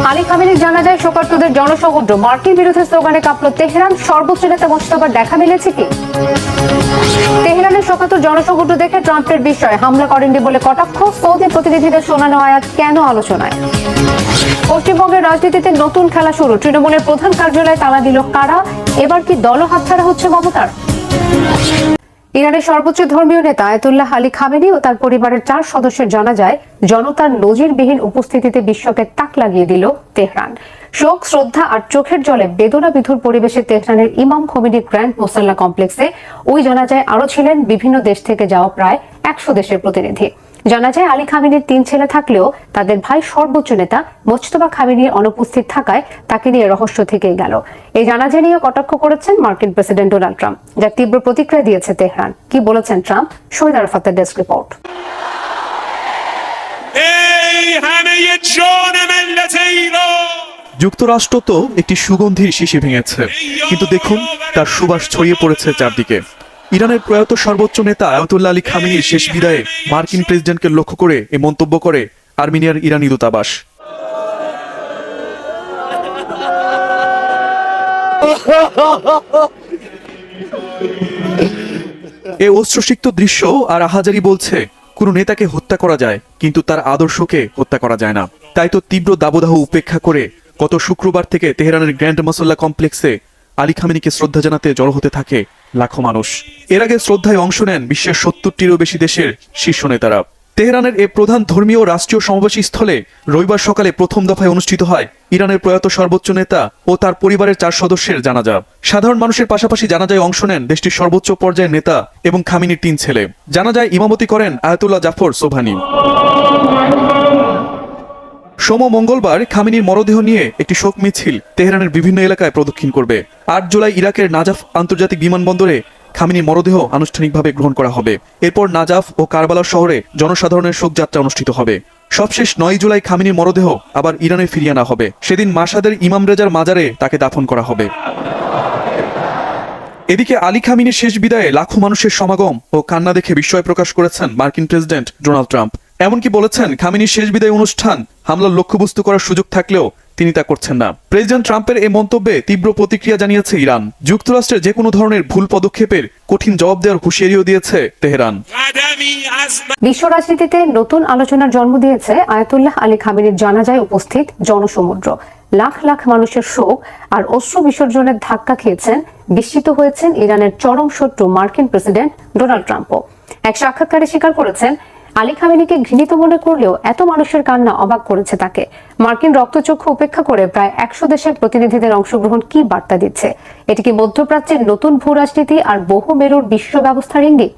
আলী খামেনির জানাজায় শোকার্তদের জনসমুদ্র, মার্কিন বিরোধী স্লোগানে কাঁপল তেহরান। সর্বোচ্চ নেতা মোস্তফার দেখা মিলেছে কি? তেহরানের শোকাতুর জনসমুদ্র দেখে ট্রাম্পের বিষয়ে হামলা করেননি বলে কটাক্ষ। সৌদি প্রতিনিধিদের শোনানো আয়াত কেন আলোচনায়? পশ্চিমবঙ্গের রাজনীতিতে নতুন খেলা শুরু, তৃণমূলের প্রধান কার্যালয়ে তালা দিল কারা? এবার কি দল হাতছাড়া হচ্ছে মমতার? ইরানের সর্বোচ্চ ধর্মীয় নেতা আয়াতুল্লাহ আলী খামেনি ও তার পরিবারের 4 সদস্যের জানাজায় জনতার নজিরবিহীন উপস্থিতিতে বিশ্বকে তাক লাগিয়ে দিল তেহরান। শোক, শ্রদ্ধা আর চোখের জলে বেদনা বিধুর পরিবেশে তেহরানের ইমাম খোমেনি গ্র্যান্ড মোসাল্লা কমপ্লেক্সে ওই জানাজায় আরো ছিলেন বিভিন্ন দেশ থেকে যাওয়া প্রায় 100 দেশের প্রতিনিধি। জানা যায় আলী খামেনির 3 ছেলে থাকলেও তাদের ভাই সর্বোচ্চ নেতা মোজতবা খামেনির অনুপস্থিত থাকায় তাকে নিয়ে রহস্য থেকেই গেল। এই জানাজা নিয়ে কটাক্ষ করেছেন মার্কিন প্রেসিডেন্ট ডোনাল্ড ট্রাম্প, যার তীব্র প্রতিক্রিয়া দিয়েছে তেহরান। কি বলেছেন ট্রাম্প? শহীদ আরাফাতের ডেস্ক রিপোর্ট। যুক্তরাষ্ট্র তো একটি সুগন্ধির শিশি ভেঙেছে, কিন্তু দেখুন তার সুবাস ছড়িয়ে পড়েছে চারদিকে। ইরানের প্রয়াত সর্বোচ্চ নেতা আয়াতুল্লাহ আলী খামেনির শেষ বিদায়ে মার্কিন প্রেসিডেন্টকে লক্ষ্য করে এই মন্তব্য করে আর্মেনিয়ার ইরানি দূতাবাস। এই অশ্রুসিক্ত দৃশ্য আর আহাজারি বলছে কোন নেতাকে হত্যা করা যায়, কিন্তু তার আদর্শকে হত্যা করা যায় না। তাই তো তীব্র দাবদাহ উপেক্ষা করে গত শুক্রবার থেকে তেহরানের গ্র্যান্ড মোসাল্লা কমপ্লেক্সে আলী খামেনিকে শ্রদ্ধা জানাতে জড়ো হতে থাকে লাখো মানুষ। এর আগে শ্রদ্ধায় অংশ নেন বিশ্বের 70টিরও বেশি দেশের শীর্ষ নেতারা। তেহরানের এই প্রধান ধর্মীয় রাষ্ট্রীয় সমাবেশ স্থলে রবিবার সকালে প্রথম দফায় অনুষ্ঠিত হয় ইরানের প্রয়াত সর্বোচ্চ নেতা ও তার পরিবারের 4 সদস্যের জানাজা। সাধারণ মানুষের পাশাপাশি জানাজায় অংশ নেন দেশটির সর্বোচ্চ পর্যায়ের নেতা এবং খামেনির 3 ছেলে। জানাজায় ইমামতি করেন আয়াতুল্লাহ জাফর সোবহানি। মঙ্গলবার খামেনির মরদেহ নিয়ে একটি শোক মিছিল তেহরানের বিভিন্ন এলাকায় প্রদক্ষিণ করবে। 8 জুলাই ইরাকের নাজাফ আন্তর্জাতিক বিমানবন্দরে খামেনির মরদেহ আনুষ্ঠানিকভাবে গ্রহণ করা হবে। এরপর নাজাফ ও কারবালা শহরে জনসাধারণের শোকযাত্রা অনুষ্ঠিত হবে। সবশেষ 9 জুলাই খামেনির মরদেহ আবার ইরানে ফিরিয়ে আনা হবে। সেদিন মাশহাদের ইমাম রেজার মাজারে তাকে দাফন করা হবে। এদিকে আলী খামেনির শেষ বিদায়ে লাখো মানুষের সমাগম ও কান্না দেখে বিস্ময় প্রকাশ করেছেন মার্কিন প্রেসিডেন্ট ডোনাল্ড ট্রাম্প। এমনকি বলেছেন খামেনির শেষ বিদায় অনুষ্ঠান হামলার লক্ষ্যবস্তু করার সুযোগ থাকলেও তিনি তা করছেন না। প্রেসিডেন্ট ট্রাম্পের এই মন্তব্যে তীব্র প্রতিক্রিয়া জানিয়েছে ইরান। যুক্তরাষ্ট্রের যে কোনো ধরনের ভুল পদক্ষেপের কঠিন জবাব দেওয়ার হুঁশিয়ারিও দিয়েছে তেহরান। বিশ্ব রাজনীতিতে নতুন আলোচনার জন্ম দিয়েছে আয়াতুল্লাহ আলী খামেনির জানাজায় উপস্থিত জনসমুদ্র। লাখ লাখ মানুষের শোক আর অশ্রু বিসর্জনের ধাক্কা খেয়েছেন, বিস্মিত হয়েছেন ইরানের চরম শত্রু মার্কিন প্রেসিডেন্ট ডোনাল্ড ট্রাম্পও। এক সাক্ষাৎকারে স্বীকার করেছেন আলী খামেনিকে ঘৃণিত মনে করলেও এত মানুষের কান্না অবাক করেছে তাকে। মার্কিন রক্তচক্ষু উপেক্ষা করে প্রায় 100 দেশের প্রতিনিধিদের অংশগ্রহণ কি বার্তা দিচ্ছে? এটি কি মধ্যপ্রাচ্যের নতুন ভূ রাজনীতি আর বহু মেরুর বিশ্ব ব্যবস্থার ইঙ্গিত?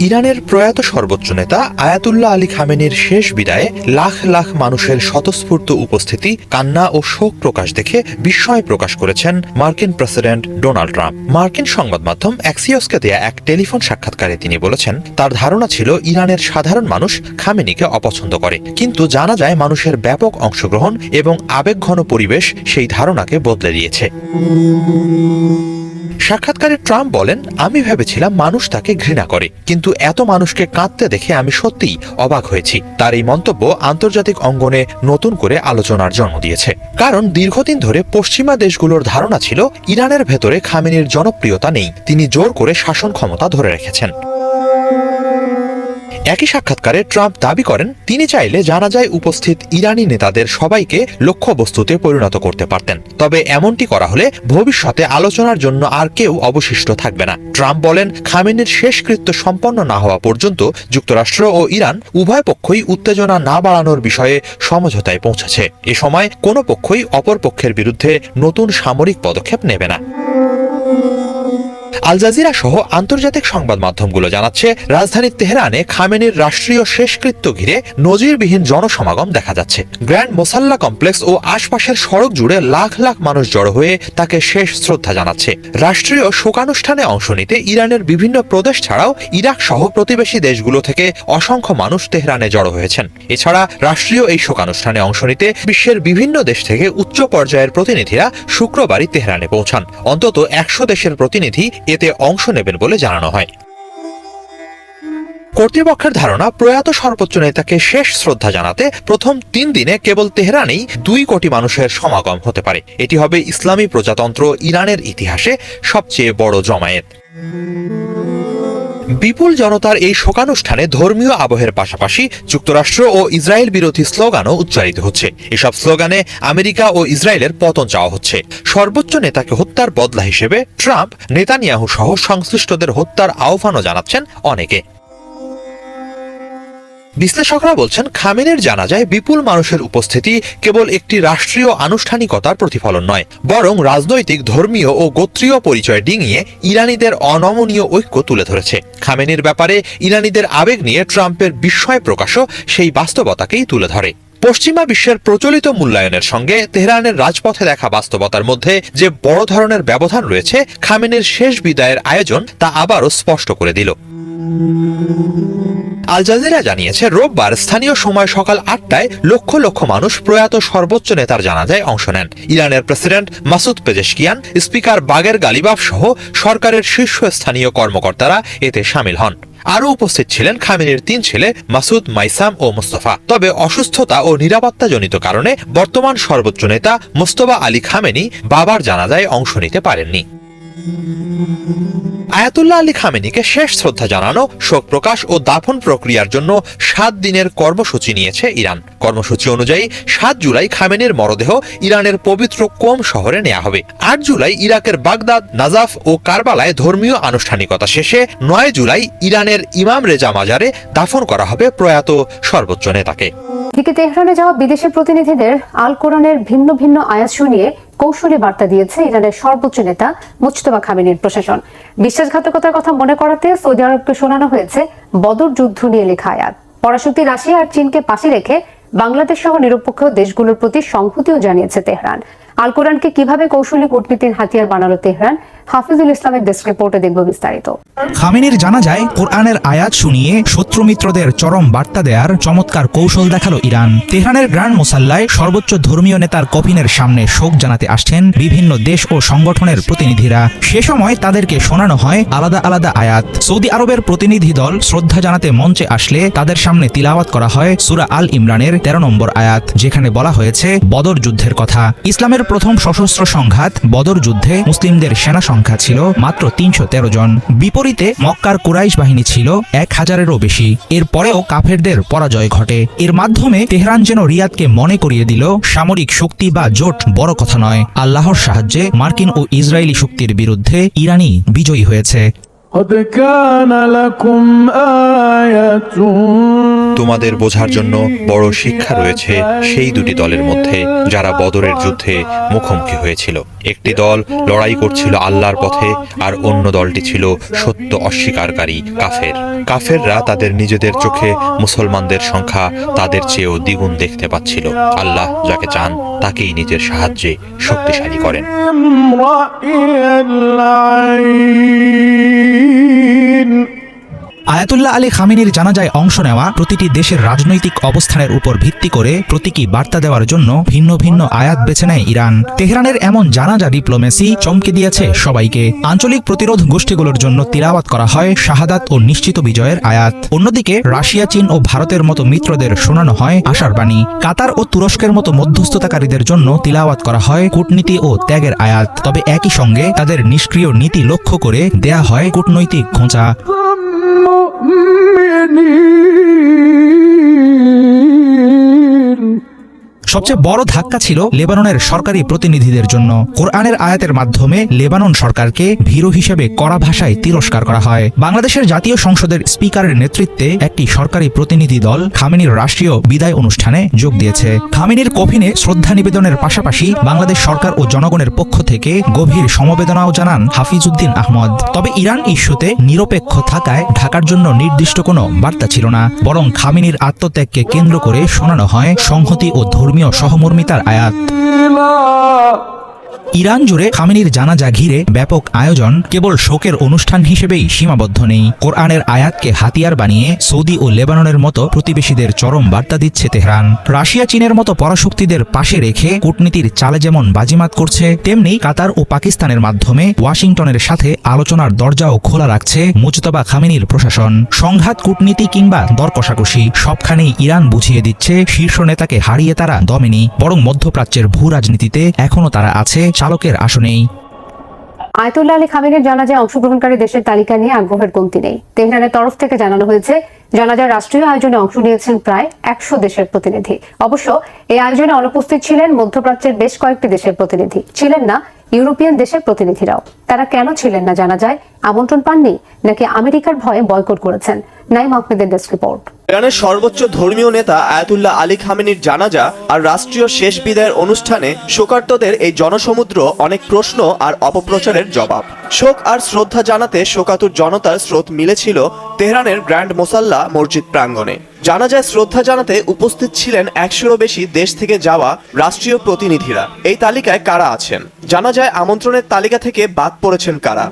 ইরানের প্রয়াত সর্বোচ্চ নেতা আয়াতুল্লাহ আলী খামেনির শেষ বিদায়ে লাখ লাখ মানুষের স্বতঃস্ফূর্ত উপস্থিতি, কান্না ও শোক প্রকাশ দেখে বিস্ময় প্রকাশ করেছেন মার্কিন প্রেসিডেন্ট ডোনাল্ড ট্রাম্প। মার্কিন সংবাদ মাধ্যম অ্যাক্সিওসকে দেয়া এক টেলিফোন সাক্ষাৎকারে তিনি বলেছেন, তার ধারণা ছিল ইরানের সাধারণ মানুষ খামেনিকে অপছন্দ করে, কিন্তু জানা যায় মানুষের ব্যাপক অংশগ্রহণ এবং আবেগঘন পরিবেশ সেই ধারণাকে বদলে দিয়েছে। সাক্ষাৎকারে ট্রাম্প বলেন, আমি ভেবেছিলাম মানুষ তাকে ঘৃণা করে, কিন্তু এত মানুষকে কাঁদতে দেখে আমি সত্যিই অবাক হয়েছি। তার এই মন্তব্য আন্তর্জাতিক অঙ্গনে নতুন করে আলোচনার জন্ম দিয়েছে, কারণ দীর্ঘদিন ধরে পশ্চিমা দেশগুলোর ধারণা ছিল ইরানের ভেতরে খামেনির জনপ্রিয়তা নেই, তিনি জোর করে শাসন ক্ষমতা ধরে রেখেছেন। একই সাক্ষাৎকারে ট্রাম্প দাবি করেন, তিনি চাইলে জানাজায় উপস্থিত ইরানি নেতাদের সবাইকে লক্ষ্যবস্তুতে পরিণত করতে পারতেন, তবে এমনটি করা হলে ভবিষ্যতে আলোচনার জন্য আর কেউ অবশিষ্ট থাকবে না। ট্রাম্প বলেন, খামেনির শেষকৃত্য সম্পন্ন না হওয়া পর্যন্ত যুক্তরাষ্ট্র ও ইরান উভয় পক্ষই উত্তেজনা না বাড়ানোর বিষয়ে সমঝোতায় পৌঁছেছে। এ সময় কোনো পক্ষই অপর পক্ষের বিরুদ্ধে নতুন সামরিক পদক্ষেপ নেবে না। আল জাজিরা সহ আন্তর্জাতিক সংবাদ মাধ্যমগুলো জানাচ্ছে, রাজধানী তেহরানে খামেনির রাষ্ট্রীয় শেষকৃত্য ঘিরে নজিরবিহীন জনসমাগম দেখা যাচ্ছে। গ্র্যান্ড মোসাল্লা কমপ্লেক্স ও আশপাশের সড়ক জুড়ে লাখ লাখ মানুষ জড়ো হয়ে তাকে শেষ শ্রদ্ধা জানাচ্ছে। রাষ্ট্রীয় শোকানুষ্ঠানে অংশ নিতে ইরানের বিভিন্ন প্রদেশ ছাড়াও ইরাক সহ প্রতিবেশী দেশগুলো থেকে অসংখ্য মানুষ তেহরানে জড়ো হয়েছেন। এছাড়া রাষ্ট্রীয় এই শোকানুষ্ঠানে অংশ নিতে বিশ্বের বিভিন্ন দেশ থেকে উচ্চ পর্যায়ের প্রতিনিধিরা শুক্রবারই তেহরানে পৌঁছান। অন্তত 100 দেশের প্রতিনিধি এতে অংশ নেবেন বলে জানানো হয়। কর্তৃপক্ষের ধারণা, প্রয়াত সর্বোচ্চ নেতাকে শেষ শ্রদ্ধা জানাতে প্রথম 3 দিনে কেবল তেহরানেই 2 কোটি মানুষের সমাগম হতে পারে। এটি হবে ইসলামী প্রজাতন্ত্র ইরানের ইতিহাসে সবচেয়ে বড় জমায়েত। বিপুল জনতার এই শোকানুষ্ঠানে ধর্মীয় আবহের পাশাপাশি যুক্তরাষ্ট্র ও ইসরায়েল বিরোধী স্লোগানও উচ্চারিত হচ্ছে। এসব স্লোগানে আমেরিকা ও ইসরায়েলের পতন চাওয়া হচ্ছে। সর্বোচ্চ নেতাকে হত্যার বদলা হিসেবে ট্রাম্প, নেতানিয়াহু সহ সংশ্লিষ্টদের হত্যার আহ্বানও জানাচ্ছেন অনেকে। বিশ্লেষকরা বলছেন, খামেনির জানাজায় বিপুল মানুষের উপস্থিতি কেবল একটি রাষ্ট্রীয় আনুষ্ঠানিকতার প্রতিফলন নয়, বরং রাজনৈতিক, ধর্মীয় ও গোত্রীয় পরিচয় ডিঙিয়ে ইরানিদের অনমনীয় ঐক্য তুলে ধরেছে। খামেনির ব্যাপারে ইরানিদের আবেগ নিয়ে ট্রাম্পের বিস্ময় প্রকাশও সেই বাস্তবতাকেই তুলে ধরে। পশ্চিমা বিশ্বের প্রচলিত মূল্যায়নের সঙ্গে তেহরানের রাজপথে দেখা বাস্তবতার মধ্যে যে বড় ধরনের ব্যবধান রয়েছে, খামেনির শেষ বিদায়ের আয়োজন তা আবারও স্পষ্ট করে দিল। আল জাজিরা জানিয়েছে, রোববার স্থানীয় সময় সকাল 8টায় লক্ষ লক্ষ মানুষ প্রয়াত সর্বোচ্চ নেতার জানাজায় অংশ নেন। ইরানের প্রেসিডেন্ট মাসুদ পেজেশকিয়ান, স্পিকার বাগের গালিবাফ সহ সরকারের শীর্ষস্থানীয় কর্মকর্তারা এতে শামিল হন। আরও উপস্থিত ছিলেন খামেনির 3 ছেলে মাসুদ, মাইসাম ও মুস্তফা। তবে অসুস্থতা ও নিরাপত্তাজনিত কারণে বর্তমান সর্বোচ্চ নেতা মোস্তফা আলী খামেনি বাবার জানাজায় অংশ নিতে পারেননি। আয়াতুল্লাহ আলী খামেনিকে শেষ শ্রদ্ধা জানানো, শোক প্রকাশ ও দাফন প্রক্রিয়ার জন্য 7 দিনের কর্মসূচি নিয়েছে ইরান। কর্মসূচি অনুযায়ী 7 জুলাই খামেনির মরদেহ ইরানের পবিত্র কোম শহরে নেওয়া হবে। 8 জুলাই ইরাকের বাগদাদ, নাজাফ ও কারবালায় ধর্মীয় আনুষ্ঠানিকতা শেষে 9 জুলাই ইরানের ইমাম রেজা মাজারে দাফন করা হবে প্রয়াত সর্বোচ্চ নেতাকে। এদিকে তেহরানে যাওয়া বিদেশি প্রতিনিধিদের আল কোরআনের ভিন্ন ভিন্ন আয়াত শুনিয়ে কৌশলী বার্তা দিয়েছে ইরানের সর্বোচ্চ নেতা মুজতবা খামেনির প্রশাসন। বিশ্বাসঘাতকতার কথা মনে করাতে সৌদি আরবকে শোনানো হয়েছে বদর যুদ্ধ নিয়ে লেখা আয়াত। পরাশক্তি রাশিয়া আর চীনকে পাশে রেখে বাংলাদেশ সহ নিরপেক্ষ দেশগুলোর প্রতি সংহতিও জানিয়েছে তেহরান। আল কোরআনকে কিভাবে কৌশলী কূটনীতির হাতিয়ার বানালো তেহরান, হাফিজুল ইসলামের ডেস্ক রিপোর্টে দেখব বিস্তারিত। খামেনির জানাজায় কোরআনের আয়াত শুনিয়ে শত্রু মিত্রদের চরম বার্তা দেওয়ার চমৎকার কৌশল দেখালো ইরান। তেহরানের গ্র্যান্ড মোসাল্লায় সর্বোচ্চ ধর্মীয় নেতার কফিনের সামনে শোক জানাতে আসছেন বিভিন্ন দেশ ও সংগঠনের প্রতিনিধিরা। সে সময় তাদেরকে শোনানো হয় আলাদা আলাদা আয়াত। সৌদি আরবের প্রতিনিধি দল শ্রদ্ধা জানাতে মঞ্চে আসলে তাদের সামনে তিলাওয়াত করা হয় সূরা আল ইমরানের 13 নম্বর আয়াত, যেখানে বলা হয়েছে বদর যুদ্ধের কথা। ইসলামের প্রথম সশস্ত্র সংঘাত বদর যুদ্ধে মুসলিমদের সেনা সংখ্যা ছিল মাত্র 313 জন। বিপরীতে মক্কার কুরাইশ বাহিনী ছিল 1000-এরও বেশি। এরপরেও কাফেরদের পরাজয় ঘটে। এর মাধ্যমে তেহরান যেন রিয়াদকে মনে করিয়ে দিল সামরিক শক্তি বা জোট বড় কথা নয়। আল্লাহর সাহায্যে মার্কিন ও ইসরায়েলি শক্তির বিরুদ্ধে ইরানই বিজয়ী হয়েছে। তোমাদের বোঝার জন্য বড় শিক্ষা রয়েছে সেই দুটি দলের মধ্যে যারা বদরের যুদ্ধে মুখোমুখি হয়েছিল। একটি দল লড়াই করছিল আল্লাহর পথে, আর অন্য দলটি ছিল সত্য অস্বীকারী কাফের। কাফেররা তাদের নিজেদের চোখে মুসলমানদের সংখ্যা তাদের চেয়েও দ্বিগুণ দেখতে পাচ্ছিল। আল্লাহ যাকে চান তাকেই নিজের সাহায্যে শক্তিশালী করেন। আয়াতুল্লাহ আলী খামেনির জানাজায় অংশ নেওয়া প্রতিটি দেশের রাজনৈতিক অবস্থানের উপর ভিত্তি করে প্রতীকী বার্তা দেওয়ার জন্য ভিন্ন ভিন্ন আয়াত বেছে নেয় ইরান। তেহরানের এমন জানাজা ডিপ্লোমেসি চমকে দিয়েছে সবাইকে। আঞ্চলিক প্রতিরোধ গোষ্ঠীগুলোর জন্য তিলাওয়াত করা হয় শাহাদাত ও নিশ্চিত বিজয়ের আয়াত। অন্যদিকে রাশিয়া, চীন ও ভারতের মতো মিত্রদের শোনানো হয় আশার বাণী। কাতার ও তুরস্কের মতো মধ্যস্থতাকারীদের জন্য তিলাওয়াত করা হয় কূটনীতি ও ত্যাগের আয়াত। তবে একই সঙ্গে তাদের নিষ্ক্রিয় নীতি লক্ষ্য করে দেয়া হয় কূটনৈতিক খোঁচা। সবচেয়ে বড় ধাক্কা ছিল লেবাননের সরকারি প্রতিনিধিদের জন্য। কোরআনের আয়াতের মাধ্যমে লেবানন সরকারকে ভীরু হিসেবে কড়া ভাষায় তিরস্কার করা হয়। বাংলাদেশের জাতীয় সংসদের স্পিকারের নেতৃত্বে একটি সরকারি প্রতিনিধি দল খামেনির রাষ্ট্রীয় বিদায় অনুষ্ঠানে যোগ দিয়েছে। খামেনির কফিনে শ্রদ্ধা নিবেদনের পাশাপাশি বাংলাদেশ সরকার ও জনগণের পক্ষ থেকে গভীর সমবেদনাও জানান হাফিজউদ্দিন আহমদ। তবে ইরান ইস্যুতে নিরপেক্ষ থাকায় ঢাকার জন্য নির্দিষ্ট কোনো বার্তা ছিল না, বরং খামেনির আত্মত্যাগকে কেন্দ্র করে শোনানো হয় সংহতি ও ধর্মীয় সহমর্মিতার আয়াত। ইরান জুড়ে খামেনির জানাজা ঘিরে ব্যাপক আয়োজন কেবল শোকের অনুষ্ঠান হিসেবেই সীমাবদ্ধ নেই। কোরআনের আয়াতকে হাতিয়ার বানিয়ে সৌদি ও লেবাননের মতো প্রতিবেশীদের চরম বার্তা দিচ্ছে তেহরান। রাশিয়া চীনের মতো পরাশক্তিদের পাশে রেখে কূটনীতির চালে যেমন বাজিমাত করছে, তেমনি কাতার ও পাকিস্তানের মাধ্যমে ওয়াশিংটনের সাথে আলোচনার দরজাও খোলা রাখছে মুজতবা খামেনির প্রশাসন। সংঘাত, কূটনীতি কিংবা দর কষাকষি সবখানেই ইরান বুঝিয়ে দিচ্ছে শীর্ষ নেতাকে হারিয়ে তারা দমেনি, বরং মধ্যপ্রাচ্যের ভূ রাজনীতিতে এখনও তারা আছে চালকের আসনেই। আয়াতুল্লাহ আলী খামেনির জানাজায় অংশগ্রহণকারী দেশের তালিকা নিয়ে আগ্রহের কমতি নেই। তেহরানের তরফ থেকে জানানো হয়েছে, জানাজার রাষ্ট্রীয় আয়োজনে অংশ নিয়েছেন প্রায় 100 দেশের প্রতিনিধি। অবশ্য এই আয়োজনে অনুপস্থিত ছিলেন মধ্যপ্রাচ্যের বেশ কয়েকটি দেশের প্রতিনিধি, ছিলেন না ইউরোপিয়ান দেশের প্রতিনিধিরাও। তারা কেন ছিলেন না জানা যায়, আমন্ত্রণ পাননি নাকি আমেরিকার ভয়ে বয়কট করেছেন? নাইম আহমেদের ডেস্ক রিপোর্ট। ইরানের সর্বোচ্চ ধর্মীয় নেতা আয়াতুল্লাহ আলী খামেনির জানাজা আর রাষ্ট্রীয় শেষ বিদায়ের অনুষ্ঠানে শোকার্তদের এই জনসমুদ্র অনেক প্রশ্ন আর অপপ্রচারের জবাব। শোক আর শ্রদ্ধা জানাতে শোকাতুর জনতার স্রোত মিলেছিল তেহরানের গ্র্যান্ড মোসাল্লা মসজিদ প্রাঙ্গণে। জানাজায় শ্রদ্ধা জানাতে উপস্থিত ছিলেন 100-এরও বেশি দেশ থেকে যাওয়া রাষ্ট্রীয় প্রতিনিধিরা। এই তালিকায় কারা আছেন? জানাজায় আমন্ত্রণের তালিকা থেকে বাদ পড়েছেন কারা?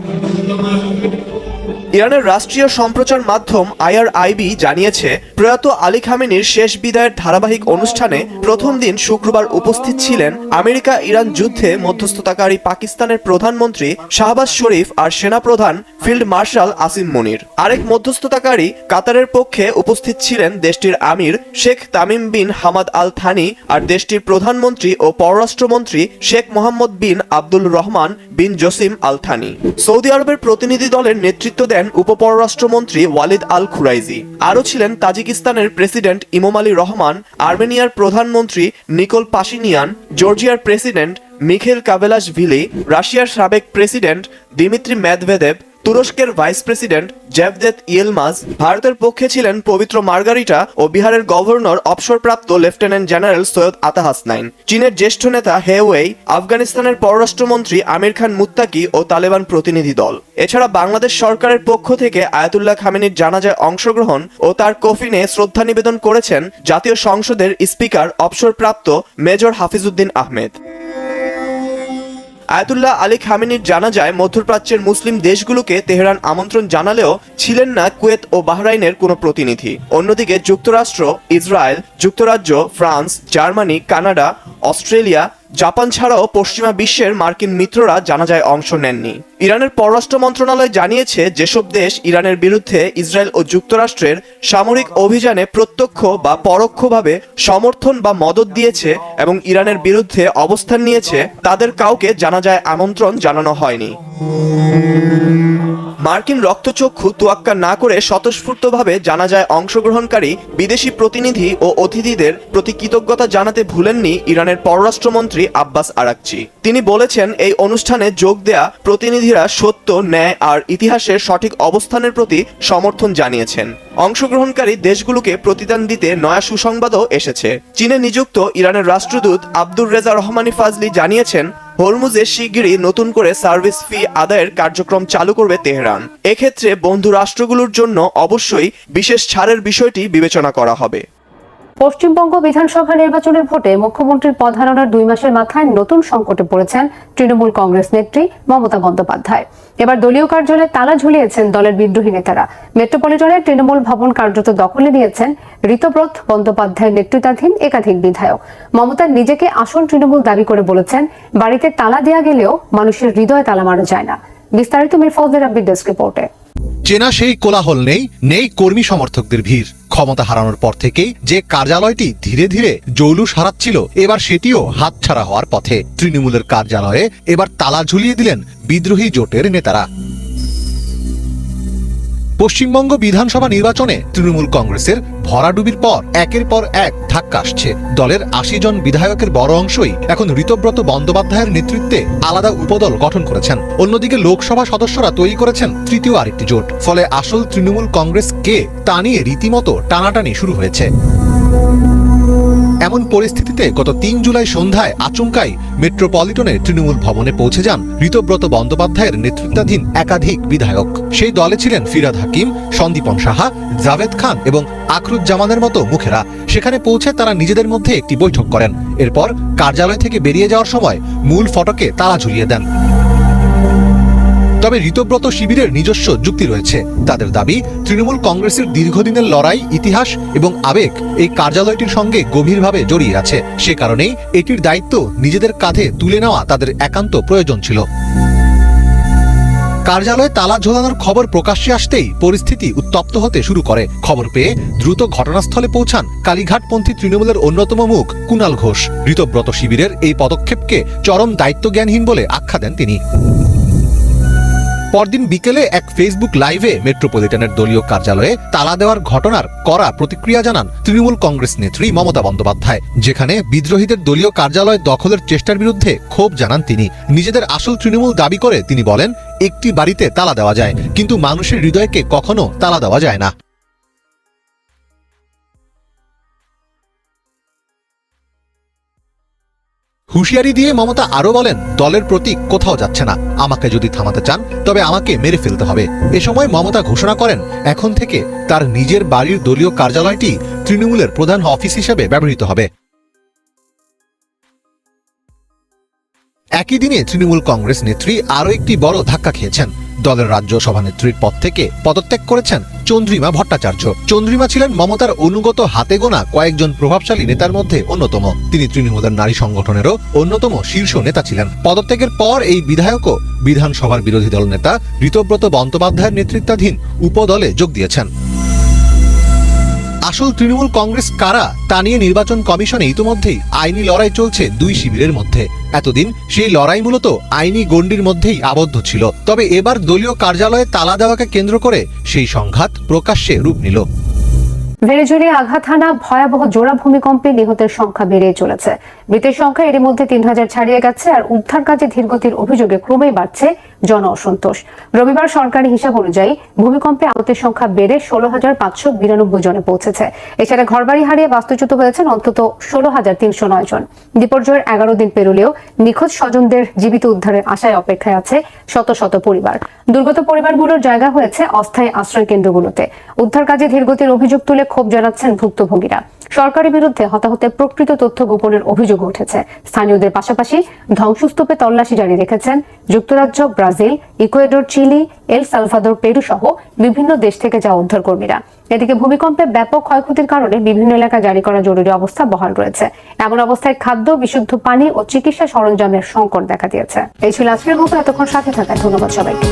ইরানের রাষ্ট্রীয় সম্প্রচার মাধ্যম IRIB জানিয়েছে, প্রয়াত আলী খামেনির শেষ বিদায়ের ধারাবাহিক অনুষ্ঠানে প্রথম দিন শুক্রবার উপস্থিত ছিলেন আমেরিকা ইরান যুদ্ধে মধ্যস্থতাকারী পাকিস্তানের প্রধানমন্ত্রী শাহবাজ শরীফ আর সেনাপ্রধান ফিল্ড মার্শাল আসিম মনির। আরেক মধ্যস্থতাকারী কাতারের পক্ষে উপস্থিত ছিলেন দেশটির আমির Sheikh Tamim bin Hamad Al Thani আর দেশটির প্রধানমন্ত্রী ও পররাষ্ট্রমন্ত্রী Sheikh Mohammed bin Abdul Rahman bin Jassim Al Thani. Saudi আরবের প্রতিনিধি দলের নেতৃত্ব দেন উপপররাষ্ট্রমন্ত্রী ওয়ালিদ আল খুরাইজি। আরও ছিলেন তাজিকিস্তানের প্রেসিডেন্ট ইমোম আলী রহমান, আর্মেনিয়ার প্রধানমন্ত্রী নিকোল পাশিনিয়ান, জর্জিয়ার প্রেসিডেন্ট মিখেল কাভেলাশভিলি, রাশিয়ার সাবেক প্রেসিডেন্ট দিমিত্রি মেদভেদেভ, তুরস্কের ভাইস প্রেসিডেন্ট জেভদেত ইয়েলমাজ, ভারতের পক্ষে ছিলেন পবিত্র মার্গারিটা ও বিহারের গভর্নর অবসরপ্রাপ্ত লেফটেন্যান্ট জেনারেল সৈয়দ আতা হাসনাইন, চীনের জ্যেষ্ঠ নেতা হে ওয়েই, আফগানিস্তানের পররাষ্ট্রমন্ত্রী আমির খান মুত্তাকি ও তালেবান প্রতিনিধি দল। এছাড়া বাংলাদেশ সরকারের পক্ষ থেকে আয়াতুল্লাহ খামেনির জানাজায় অংশগ্রহণ ও তার কফিনে শ্রদ্ধা নিবেদন করেছেন জাতীয় সংসদের স্পিকার অবসরপ্রাপ্ত major Hafizuddin Ahmed. Ayatollah Ali খামেনির জানাজায় মধ্যপ্রাচ্যের মুসলিম দেশগুলোকে তেহরান আমন্ত্রণ জানালেও ছিলেন না কুয়েত ও বাহরাইনের কোনো প্রতিনিধি। অন্যদিকে যুক্তরাষ্ট্র, ইসরায়েল, যুক্তরাজ্য, France, Germany, Canada, Australia, Japan ছাড়াও পশ্চিমা বিশ্বের মার্কিন মিত্ররা জানাজায় অংশ নেননি। ইরানের পররাষ্ট্র মন্ত্রণালয় জানিয়েছে, যেসব দেশ ইরানের বিরুদ্ধে ইসরায়েল ও যুক্তরাষ্ট্রের সামরিক অভিযানে প্রত্যক্ষ বা পরোক্ষভাবে সমর্থন বা মদত দিয়েছে এবং ইরানের বিরুদ্ধে অবস্থান নিয়েছে, তাদের কাউকে জানাজায় আমন্ত্রণ জানানো হয়নি। মার্কিন রক্তচক্ষু তোয়াক্কা না করে স্বতঃস্ফূর্তভাবে জানাজায় অংশগ্রহণকারী বিদেশি প্রতিনিধি ও অতিথিদের প্রতি কৃতজ্ঞতা জানাতে ভুলেননি ইরানের পররাষ্ট্রমন্ত্রী আব্বাস আরাকচি। তিনি বলেছেন, এই অনুষ্ঠানে যোগ দেয়া প্রতিনিধিরা সত্য, ন্যায় আর ইতিহাসের সঠিক অবস্থানের প্রতি সমর্থন জানিয়েছেন। অংশগ্রহণকারী দেশগুলোকে প্রতিদান দিতে নয়া সুসংবাদও এসেছে। চীনে নিযুক্ত ইরানের রাষ্ট্রদূত আব্দুর রেজা রহমানি ফাজলি জানিয়েছেন, হরমুজে শিগগিরই নতুন করে সার্ভিস ফি আদায়ের কার্যক্রম চালু করবে তেহরান। এক্ষেত্রে বন্ধু রাষ্ট্রগুলোর জন্য অবশ্যই বিশেষ ছাড়ের বিষয়টি বিবেচনা করা হবে। পশ্চিমবঙ্গ বিধানসভা নির্বাচনের ভোটে মুখ্যমন্ত্রীর পদ হারানোর 2 মাসের মাথায় নতুন সংকটে পড়েছেন তৃণমূল কংগ্রেস নেত্রী মমতা বন্দ্যোপাধ্যায়। এবার দলীয় কার্যালয়ে তালা ঝুলিয়েছেন দলের বিদ্রোহী নেতারা। মেট্রোপলিটনের তৃণমূল ভবন কার্যত দখলে নিয়েছেন ঋতব্রত বন্দ্যোপাধ্যায়ের নেতৃত্বাধীন একাধিক বিধায়ক। মমতা নিজেকে আসল তৃণমূল দাবি করে বলেছেন, বাড়িতে তালা দেওয়া গেলেও মানুষের হৃদয়ে তালা মারা যায় না। বিস্তারিত মিরফৌজের আব্বির ডেস্ক রিপোর্টে। চেনা সেই কোলাহল নেই কর্মী সমর্থকদের ভিড়। ক্ষমতা হারানোর পর থেকেই যে কার্যালয়টি ধীরে ধীরে জৌলুস হারাচ্ছিল, এবার সেটিও হাতছাড়া হওয়ার পথে। তৃণমূলের কার্যালয়ে এবার তালা ঝুলিয়ে দিলেন বিদ্রোহী জোটের নেতারা। পশ্চিমবঙ্গ বিধানসভা নির্বাচনে তৃণমূল কংগ্রেসের ভরাডুবির পর একের পর এক ধাক্কা আসছে। দলের 80 জন বিধায়কের বড় অংশই এখন ঋতব্রত বন্দ্যোপাধ্যায়ের নেতৃত্বে আলাদা উপদল গঠন করেছেন। অন্যদিকে লোকসভা সদস্যরা তৈরি করেছেন তৃতীয় আরেকটি জোট। ফলে আসল তৃণমূল কংগ্রেস কে তা নিয়ে রীতিমতো টানাটানি শুরু হয়েছে। এমন পরিস্থিতিতে গত ৩ জুলাই সন্ধ্যায় আচমকাই মেট্রোপলিটনে তৃণমূল ভবনে পৌঁছে যান ঋতব্রত বন্দ্যোপাধ্যায়ের নেতৃত্বাধীন একাধিক বিধায়ক। সেই দলে ছিলেন ফিরহাদ হাকিম, সন্দীপন সাহা, জাভেদ খান এবং আখরুজ্জামানের মতো মুখেরা। সেখানে পৌঁছে তারা নিজেদের মধ্যে একটি বৈঠক করেন। এরপর কার্যালয় থেকে বেরিয়ে যাওয়ার সময় মূল ফটকে তালা ঝুলিয়ে দেন। তবে ঋতব্রত শিবিরের নিজস্ব যুক্তি রয়েছে। তাদের দাবি, তৃণমূল কংগ্রেসের দীর্ঘদিনের লড়াই, ইতিহাস এবং আবেগ এই কার্যালয়টির সঙ্গে গভীরভাবে জড়িয়ে আছে। সে কারণেই এটির দায়িত্ব নিজেদের কাঁধে তুলে নেওয়া তাদের একান্ত প্রয়োজন ছিল। কার্যালয়ে তালা ঝোলানোর খবর প্রকাশ্যে আসতেই পরিস্থিতি উত্তপ্ত হতে শুরু করে। খবর পেয়ে দ্রুত ঘটনাস্থলে পৌঁছান কালীঘাটপন্থী তৃণমূলের অন্যতম মুখ কুণাল ঘোষ। ঋতব্রত শিবিরের এই পদক্ষেপকে চরম দায়িত্বজ্ঞানহীন বলে আখ্যা দেন তিনি। পরদিন বিকেলে এক ফেসবুক লাইভে মেট্রোপলিটনের দলীয় কার্যালয়ে তালা দেওয়ার ঘটনার কড়া প্রতিক্রিয়া জানান তৃণমূল কংগ্রেস নেত্রী মমতা বন্দ্যোপাধ্যায়। যেখানে বিদ্রোহীদের দলীয় কার্যালয় দখলের চেষ্টার বিরুদ্ধে ক্ষোভ জানান তিনি। নিজেদের আসল তৃণমূল দাবি করে তিনি বলেন, একটি বাড়িতে তালা দেওয়া যায়, কিন্তু মানুষের হৃদয়কে কখনো তালা দেওয়া যায় না। হুঁশিয়ারি দিয়ে মমতা আরো বলেন, দলের প্রতীক কোথাও যাচ্ছে না, আমাকে যদি থামাতে চান তবে আমাকে মেরে ফেলতে হবে। এ সময় মমতা ঘোষণা করেন, এখন থেকে তার নিজের বাড়ির দলীয় কার্যালয়টি তৃণমূলের প্রধান অফিস হিসেবে ব্যবহৃত হবে। একই দিনে তৃণমূল কংগ্রেস নেত্রী আরও একটি বড় ধাক্কা খেয়েছেন। দলের রাজ্য সভানেত্রীর পদ থেকে পদত্যাগ করেছেন চন্দ্রিমা ভট্টাচার্য। চন্দ্রিমা ছিলেন মমতার অনুগত হাতে গোনা কয়েকজন প্রভাবশালী নেতার মধ্যে অন্যতম। তিনি তৃণমূলের নারী সংগঠনেরও অন্যতম শীর্ষ নেতা ছিলেন। পদত্যাগের পর এই বিধায়কও বিধানসভার বিরোধী দল নেতা ঋতব্রত বন্দ্যোপাধ্যায়ের নেতৃত্বাধীন উপদলে যোগ দিয়েছেন। আসল তৃণমূল কংগ্রেস কারা তা নিয়ে নির্বাচন কমিশনে ইতিমধ্যেই আইনি লড়াই চলছে দুই শিবিরের মধ্যে। এতদিন সেই লড়াই মূলত আইনি গণ্ডির মধ্যেই আবদ্ধ ছিল। তবে এবার দলীয় কার্যালয়ে তালা দেওয়াকে কেন্দ্র করে সেই সংঘাত প্রকাশ্যে রূপ নিল। ভেড়েঝুরি আঘাত হানা ভয়াবহ জোড়া ভূমিকম্পে নিহতের সংখ্যা বেড়ে চলেছে। মৃতের সংখ্যা এর মধ্যে ৩,০০০ ছাড়িয়ে গেছে। আর উদ্ধার কাজে ধীরগতির অভিযোগে ক্রমেই বাড়ছে জন অসন্তোষ। রবিবার সরকারি হিসাব অনুযায়ী ভূমিকম্পে আহতের সংখ্যা বেড়ে ১৬,৫৯২ জনে পৌঁছেছে। এছাড়া ঘরবাড়ি হারিয়ে বাস্তুচ্যুত হয়েছেন অন্তত ১৬,৩০৯ জন। বিপর্যয়ের ১১ দিন পেরোলেও নিখোঁজ স্বজনদের জীবিত উদ্ধারের আশায় অপেক্ষায় আছে শত শত পরিবার। দুর্গত পরিবারগুলোর জায়গা হয়েছে অস্থায়ী আশ্রয় কেন্দ্রগুলোতে। উদ্ধার কাজে ধীরগতির অভিযোগ তুলে ক্ষোভ জানাচ্ছেন ভুক্তভোগীরা। সরকারের বিরুদ্ধে হতাহতের প্রকৃত তথ্য গোপনের অভিযোগ উঠেছে। স্থানীয়দের পাশাপাশি ধ্বংসস্তূপে তল্লাশি জারি রেখেছেন যুক্তরাজ্য, Brazil, Ecuador, Chile, El Salvador, Peru সহ বিভিন্ন দেশ থেকে যাওয়া উদ্ধারকর্মীরা। এদিকে ভূমিকম্পে ব্যাপক ক্ষয়ক্ষতির কারণে বিভিন্ন এলাকায় জারি করা জরুরি অবস্থা বহাল রয়েছে। এমন অবস্থায় খাদ্য, বিশুদ্ধ পানি ও চিকিৎসা সরঞ্জামের সংকট দেখা দিয়েছে। এই ছিল আজকের মতো। এতক্ষণ সাথে থাকায় ধন্যবাদ সবাইকে।